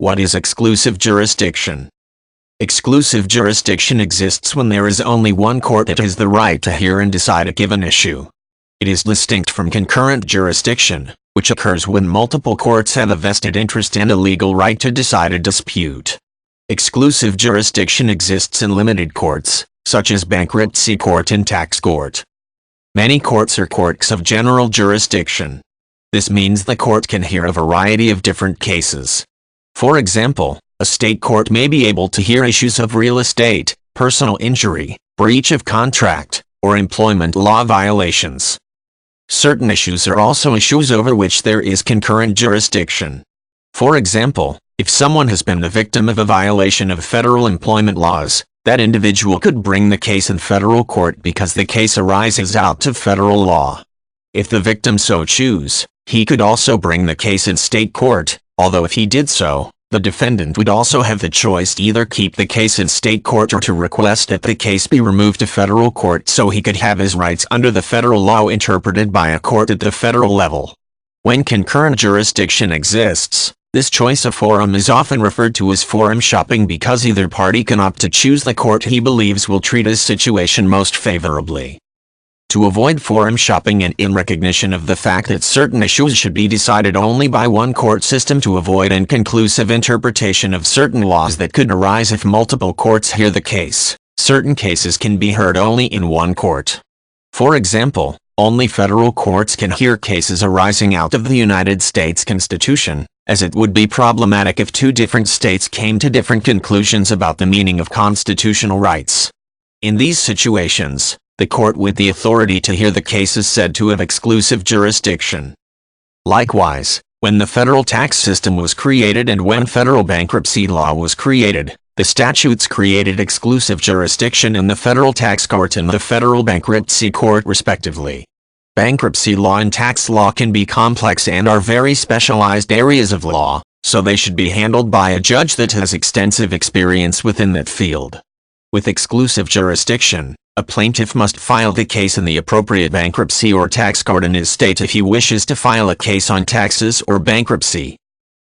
What is exclusive jurisdiction? Exclusive jurisdiction exists when there is only one court that has the right to hear and decide a given issue. It is distinct from concurrent jurisdiction, which occurs when multiple courts have a vested interest and a legal right to decide a dispute. Exclusive jurisdiction exists in limited courts, such as bankruptcy court and tax court. Many courts are courts of general jurisdiction. This means the court can hear a variety of different cases. For example, a state court may be able to hear issues of real estate, personal injury, breach of contract, or employment law violations. Certain issues are also issues over which there is concurrent jurisdiction. For example, if someone has been the victim of a violation of federal employment laws, that individual could bring the case in federal court because the case arises out of federal law. If the victim so choose, he could also bring the case in state court, although if he did so, the defendant would also have the choice to either keep the case in state court or to request that the case be removed to federal court so he could have his rights under the federal law interpreted by a court at the federal level. When concurrent jurisdiction exists, this choice of forum is often referred to as forum shopping because either party can opt to choose the court he believes will treat his situation most favorably. To avoid forum shopping and in recognition of the fact that certain issues should be decided only by one court system to avoid inconclusive interpretation of certain laws that could arise if multiple courts hear the case, certain cases can be heard only in one court. For example, only federal courts can hear cases arising out of the United States Constitution, as it would be problematic if two different states came to different conclusions about the meaning of constitutional rights. In these situations, the court with the authority to hear the case is said to have exclusive jurisdiction. Likewise, when the federal tax system was created and when federal bankruptcy law was created, the statutes created exclusive jurisdiction in the federal tax court and the federal bankruptcy court respectively. Bankruptcy law and tax law can be complex and are very specialized areas of law, so they should be handled by a judge that has extensive experience within that field. With exclusive jurisdiction, a plaintiff must file the case in the appropriate bankruptcy or tax court in his state if he wishes to file a case on taxes or bankruptcy.